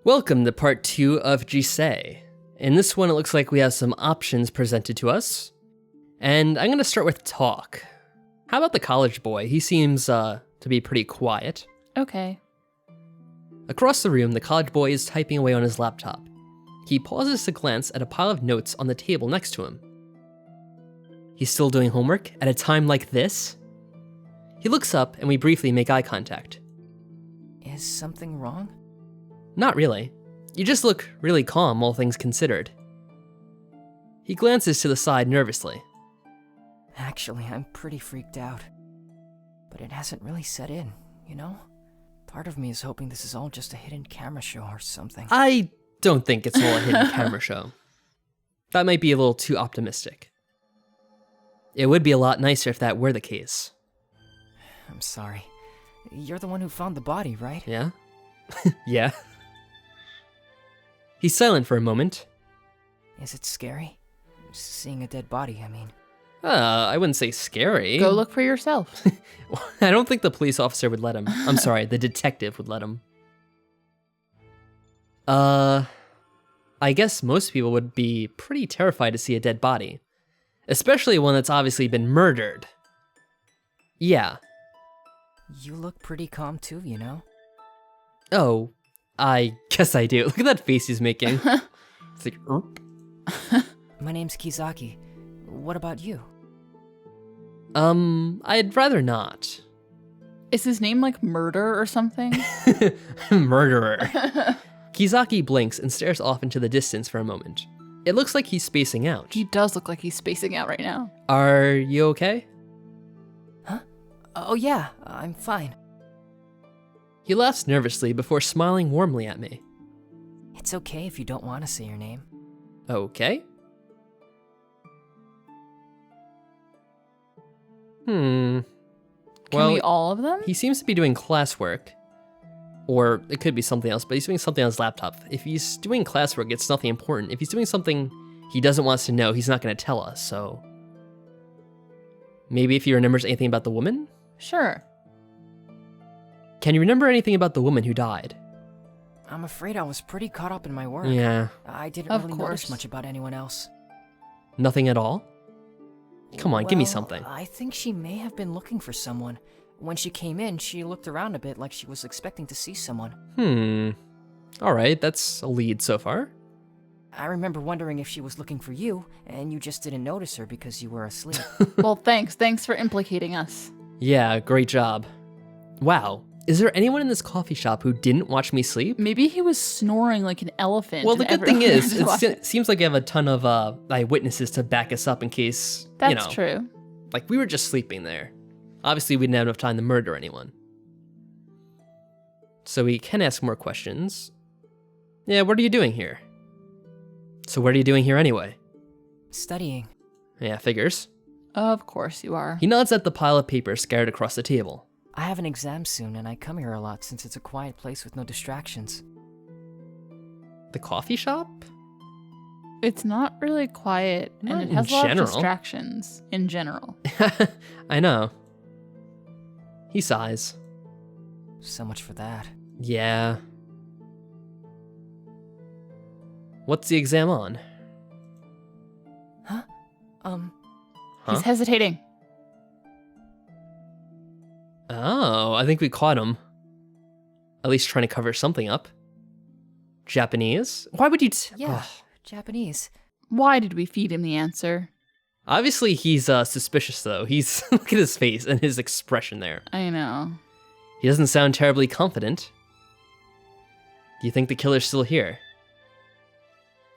Welcome to part 2 of Jisei. In this one, it looks like we have some options presented to us. And I'm going to start with talk. How about the college boy? He seems to be pretty quiet. Okay. Across the room, the college boy is typing away on his laptop. He pauses to glance at a pile of notes on the table next to him. He's still doing homework at a time like this? He looks up and we briefly make eye contact. Is something wrong? Not really. You just look really calm, all things considered. He glances to the side nervously. Actually, I'm pretty freaked out. But it hasn't really set in, you know? Part of me is hoping this is all just a hidden camera show or something. I don't think it's all a hidden camera show. That might be a little too optimistic. It would be a lot nicer if that were the case. I'm sorry. You're the one who found the body, right? Yeah? Yeah. He's silent for a moment. Is it scary? Seeing a dead body, I mean. I wouldn't say scary. Go look for yourself. I don't think the police officer would let him. I'm sorry, the detective would let him. I guess most people would be pretty terrified to see a dead body. Especially one that's obviously been murdered. Yeah. You look pretty calm too, you know? Oh, I guess I do. Look at that face he's making. It's like, Erp. My name's Kizaki. What about you? I'd rather not. Is his name like Murder or something? Murderer. Kizaki blinks and stares off into the distance for a moment. It looks like he's spacing out. He does look like he's spacing out right now. Are you okay? Huh? Oh yeah, I'm fine. He laughs nervously before smiling warmly at me. It's okay if you don't want to say your name. Okay. Can we all of them? He seems to be doing classwork. Or it could be something else, but he's doing something on his laptop. If he's doing classwork, it's nothing important. If he's doing something he doesn't want us to know, he's not going to tell us, so... Maybe if he remembers anything about the woman? Sure. Can you remember anything about the woman who died? I'm afraid I was pretty caught up in my work. Yeah. I didn't Of really course. notice much about anyone else. Nothing at all? Come on, give me Well, something. I think she may have been looking for someone. When she came in, she looked around a bit like she was expecting to see someone. Alright, that's a lead so far. I remember wondering if she was looking for you, and you just didn't notice her because you were asleep. Well, thanks. Thanks for implicating us. Yeah, great job. Wow, is there anyone in this coffee shop who didn't watch me sleep? Maybe he was snoring like an elephant. Well, the and good thing everyone is, just watched it seems like we have a ton of eyewitnesses to back us up in case, That's true. Like we were just sleeping there. Obviously, we didn't have enough time to murder anyone. So we can ask more questions. Yeah, what are you doing here? So what are you doing here anyway? Studying. Yeah, figures. Of course you are. He nods at the pile of papers scattered across the table. I have an exam soon, and I come here a lot since it's a quiet place with no distractions. The coffee shop? It's not really quiet, Not and it in has a lot of general. distractions in general. I know. He sighs. So much for that. Yeah. What's the exam on? Huh? Huh? He's hesitating. Oh, I think we caught him. At least trying to cover something up. Japanese? Why would you Yeah, Japanese. Why did we feed him the answer? Obviously he's suspicious though. He's look at his face and his expression there. I know. He doesn't sound terribly confident. Do you think the killer's still here?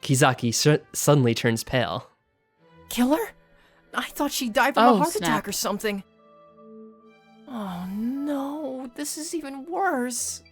Kizaki suddenly turns pale. Killer? I thought she died from Oh, a heart snap. attack or something. Oh no, this is even worse.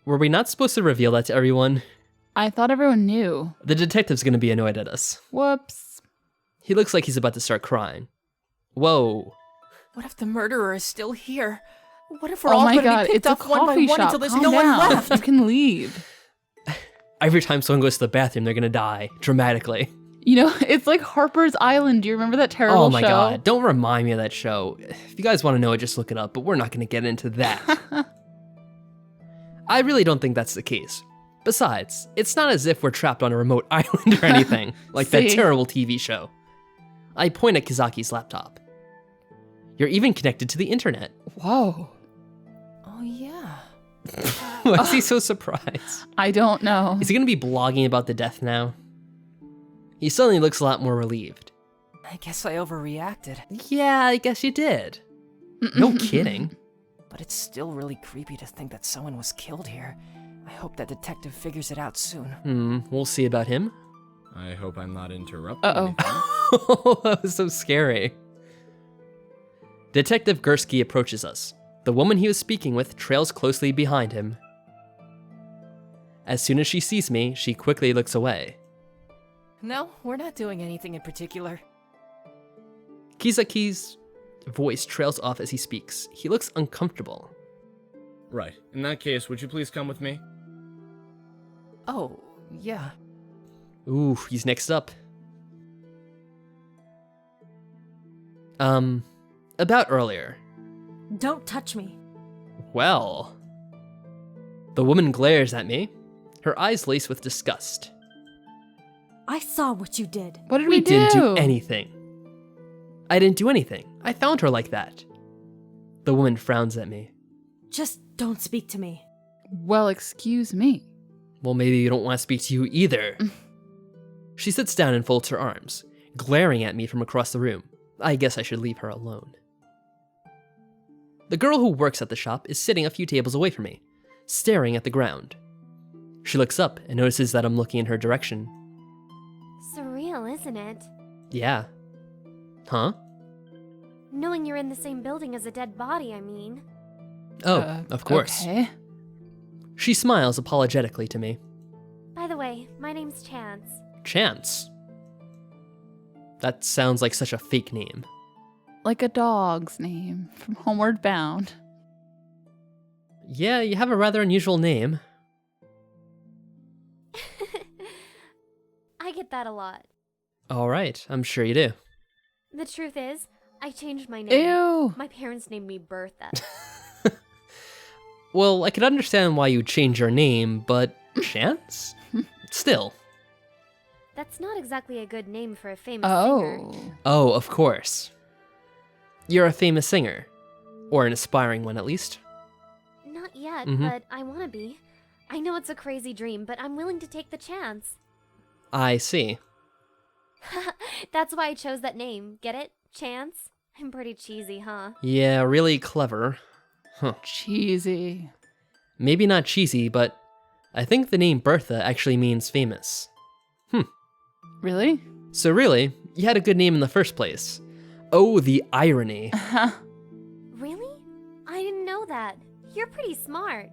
Were we not supposed to reveal that to everyone? I thought everyone knew. The detective's gonna be annoyed at us. Whoops. He looks like he's about to start crying. Whoa. What if the murderer is still here? What if we're Oh all my gonna god, be picked it's a up one by coffee one shop. until there's Calm no down. one left? You can leave. Every time someone goes to the bathroom, they're gonna die. Dramatically. You know, it's like Harper's Island. Do you remember that terrible show? Oh my god, don't remind me of that show. If you guys want to know it, just look it up, but we're not gonna get into that. I really don't think that's the case. Besides, it's not as if we're trapped on a remote island or anything, like that See? terrible TV show. I point at Kizaki's laptop. You're even connected to the internet. Whoa. Oh, yeah. Why is he so surprised? I don't know. Is he gonna be blogging about the death now? He suddenly looks a lot more relieved. I guess I overreacted. Yeah, I guess you did. No kidding. But it's still really creepy to think that someone was killed here. I hope that detective figures it out soon. We'll see about him. I hope I'm not interrupting Uh-oh. anything. That was so scary. Detective Gursky approaches us. The woman he was speaking with trails closely behind him. As soon as she sees me, she quickly looks away. No, we're not doing anything in particular. Kizaki's voice trails off as he speaks. He looks uncomfortable. Right. In that case, would you please come with me? Oh, yeah. Ooh, he's next up. About earlier. Don't touch me. Well. The woman glares at me, her eyes laced with disgust. I saw what you did. What did We we do? didn't do anything. I didn't do anything. I found her like that. The woman frowns at me. Just don't speak to me. Well, excuse me. Well, maybe you don't want to speak to you either. She sits down and folds her arms, glaring at me from across the room. I guess I should leave her alone. The girl who works at the shop is sitting a few tables away from me, staring at the ground. She looks up and notices that I'm looking in her direction. Surreal, isn't it? Yeah. Huh? Knowing you're in the same building as a dead body, I mean. Oh, of course. Okay. She smiles apologetically to me. By the way, my name's Chance. Chance. That sounds like such a fake name. Like a dog's name from Homeward Bound. Yeah, you have a rather unusual name. I get that a lot. Alright, I'm sure you do. The truth is, I changed my name. Ew. My parents named me Bertha. Well, I could understand why you change your name, but Chance? Still. That's not exactly a good name for a famous singer. Oh. Oh, of course. You're a famous singer. Or an aspiring one, at least. Not yet, Mhm. but I want to be. I know it's a crazy dream, but I'm willing to take the chance. I see. That's why I chose that name. Get it? Chance? I'm pretty cheesy, huh? Yeah, really clever. Huh. Cheesy. Maybe not cheesy, but I think the name Bertha actually means famous. Really? So really, you had a good name in the first place. Oh, the irony. Really? I didn't know that. You're pretty smart.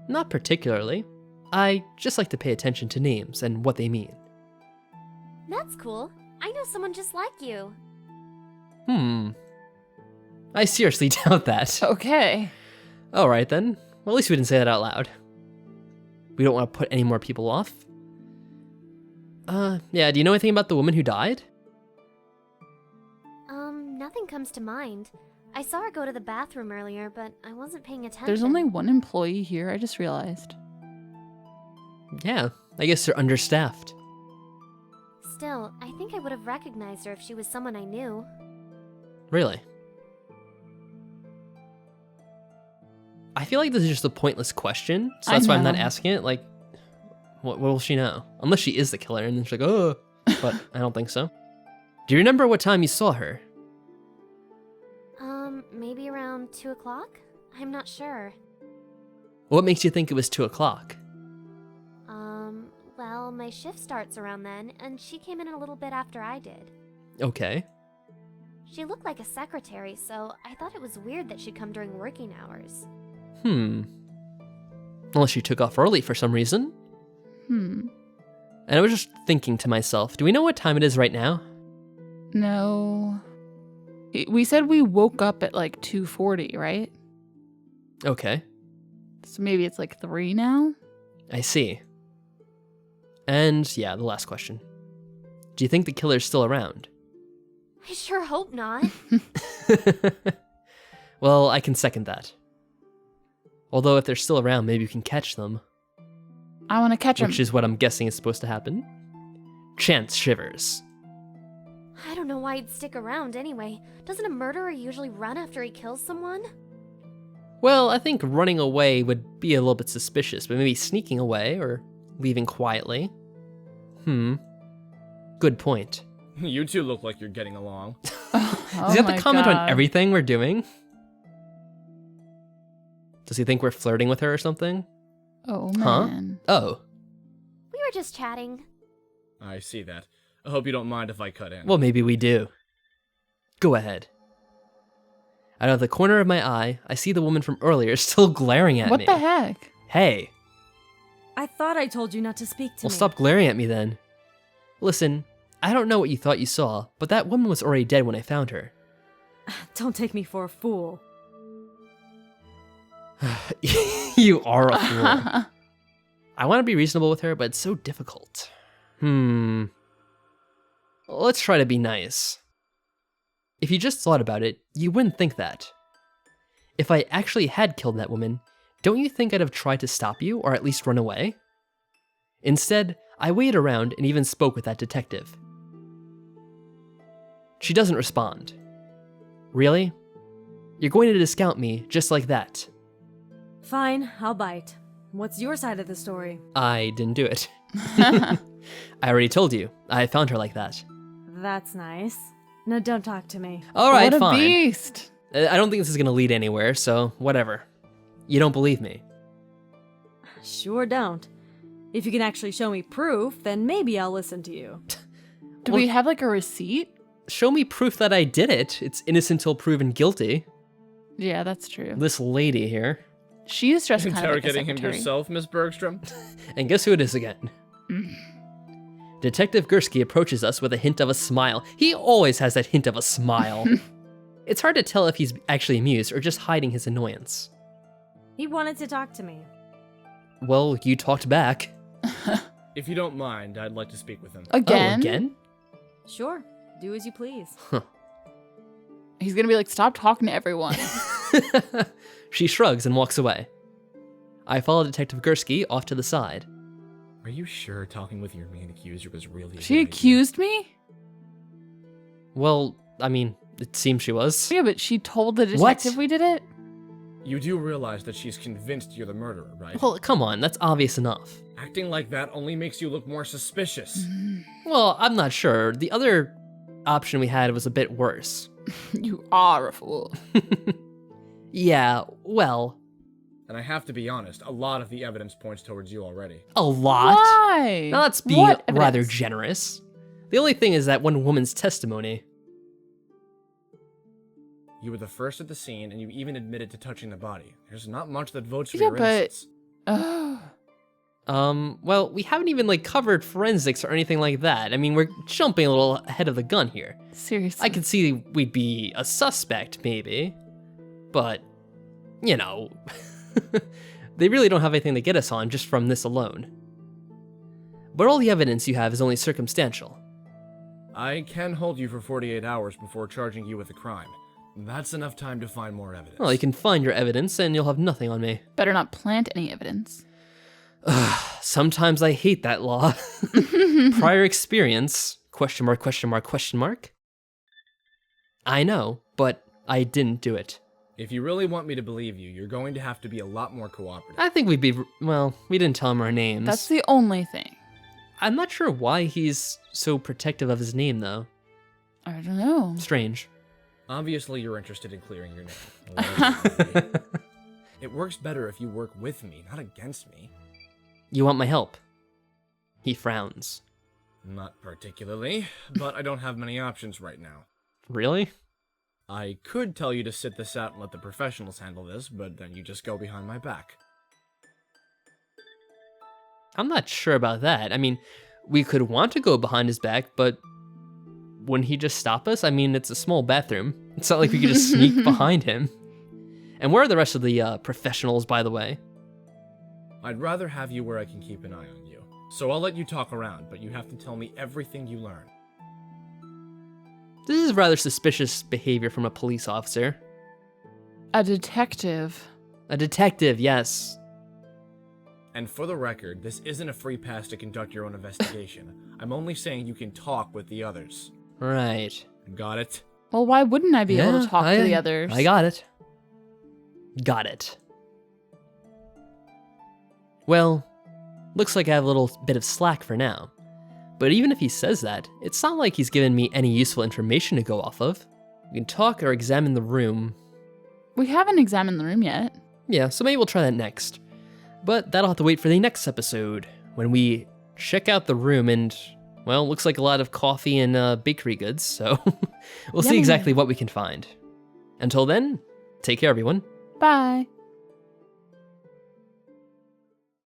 Not particularly. I just like to pay attention to names and what they mean. That's cool. I know someone just like you. I seriously doubt that. Okay. Alright then. Well, at least we didn't say that out loud. We don't want to put any more people off. Yeah, do you know anything about the woman who died? Nothing comes to mind. I saw her go to the bathroom earlier, but I wasn't paying attention. There's only one employee here, I just realized. Yeah, I guess they're understaffed. Still, I think I would have recognized her if she was someone I knew. Really? I feel like this is just a pointless question, so I that's why I'm not know. asking it. Like, what will she know? Unless she is the killer, and then she's like, oh, but I don't think so. Do you remember what time you saw her? Maybe around 2 o'clock? I'm not sure. What makes you think it was 2 o'clock? Well, my shift starts around then, and she came in a little bit after I did. Okay. She looked like a secretary, so I thought it was weird that she'd come during working hours. Unless she took off early for some reason. And I was just thinking to myself, do we know what time it is right now? No. We said we woke up at like 2:40, right? Okay, So maybe it's like 3 now? I see. And yeah, the last question. Do you think the killer's still around? I sure hope not. Well, I can second that. Although if they're still around, maybe we can catch them. I want to catch him. which is what I'm guessing is supposed to happen. Chance shivers. I don't know why he'd stick around anyway. Doesn't a murderer usually run after he kills someone? Well, I think running away would be a little bit suspicious, but maybe sneaking away or leaving quietly. Good point. You two look like you're getting along. Oh Does he have my to comment on God. everything we're doing? Does he think we're flirting with her or something? Oh, Huh? man. Oh. We were just chatting. I see that. I hope you don't mind if I cut in. Well, maybe we do. Go ahead. Out of the corner of my eye, I see the woman from earlier still glaring at me. What the heck? Hey, I thought I told you not to speak to well, me. stop glaring at me then. Listen, I don't know what you thought you saw, but that woman was already dead when I found her. Don't take me for a fool. You are a fool. I want to be reasonable with her, but it's so difficult. Let's try to be nice. If you just thought about it, you wouldn't think that. If I actually had killed that woman, don't you think I'd have tried to stop you, or at least run away? Instead, I waited around and even spoke with that detective. She doesn't respond. Really? You're going to discount me just like that? Fine, I'll bite. What's your side of the story? I didn't do it. I already told you. I found her like that. That's nice. Now don't talk to me. All right, what a fine. beast. I don't think this is going to lead anywhere, so whatever. You don't believe me. Sure don't. If you can actually show me proof, then maybe I'll listen to you. Do Well- we have like a receipt? Show me proof that I did it. It's innocent till proven guilty. Yeah, that's true. This lady here. She is dressed kind of like a Interrogating him secretary. yourself, Miss Bergstrom? And guess who it is again? Detective Gursky approaches us with a hint of a smile. He always has that hint of a smile. It's hard to tell if he's actually amused or just hiding his annoyance. He wanted to talk to me. Well, you talked back. If you don't mind, I'd like to speak with him. Again? Oh, again? Sure, do as you please. He's gonna be like, stop talking to everyone. She shrugs and walks away. I follow Detective Gursky off to the side. Are you sure talking with your main accuser was really a She good idea? accused me? Well, I mean, it seems she was. Yeah, but she told the What? detective we did it? You do realize that she's convinced you're the murderer, right? Well, come on, that's obvious enough. Acting like that only makes you look more suspicious. Well, I'm not sure. The other option we had was a bit worse. You are a fool. Yeah, well, And I have to be honest, a lot of the evidence points towards you already. a lot. Why? Now that's being What rather evidence? generous. The only thing is that one woman's testimony. You were the first at the scene, and you even admitted to touching the body. There's not much that votes for Yeah, your but- innocence. Ugh. Well, we haven't even covered forensics or anything like that. I mean, we're jumping a little ahead of the gun here. Seriously. I could see we'd be a suspect, maybe. But, you know, they really don't have anything to get us on just from this alone. But all the evidence you have is only circumstantial. I can hold you for 48 hours before charging you with a crime. That's enough time to find more evidence. Well, you can find your evidence and you'll have nothing on me. Better not plant any evidence. Sometimes I hate that law. Prior experience, question mark, question mark, question mark. I know, but I didn't do it. If you really want me to believe you, you're going to have to be a lot more cooperative. I think we'd be, well, we didn't tell him our names. That's the only thing. I'm not sure why he's so protective of his name, though. I don't know. Strange. Obviously, you're interested in clearing your name. It works better if you work with me, not against me. You want my help? He frowns. Not particularly, but I don't have many options right now. Really? I could tell you to sit this out and let the professionals handle this, but then you just go behind my back. I'm not sure about that. I mean, we could want to go behind his back, but wouldn't he just stop us? I mean, it's a small bathroom. It's not like we could just sneak behind him. And where are the rest of the professionals, by the way? I'd rather have you where I can keep an eye on you. So I'll let you talk around, but you have to tell me everything you learn. This is rather suspicious behavior from a police officer. A detective. A detective, yes. And for the record, this isn't a free pass to conduct your own investigation. I'm only saying you can talk with the others. Right. Got it? Well, why wouldn't I be able to talk to the others? I got it. Got it. Well, looks like I have a little bit of slack for now. But even if he says that, it's not like he's given me any useful information to go off of. We can talk or examine the room. We haven't examined the room yet. Yeah, so maybe we'll try that next. But that'll have to wait for the next episode, when we check out the room and, well, looks like a lot of coffee and bakery goods, so we'll see Yummy. exactly what we can find. Until then, take care everyone. Bye.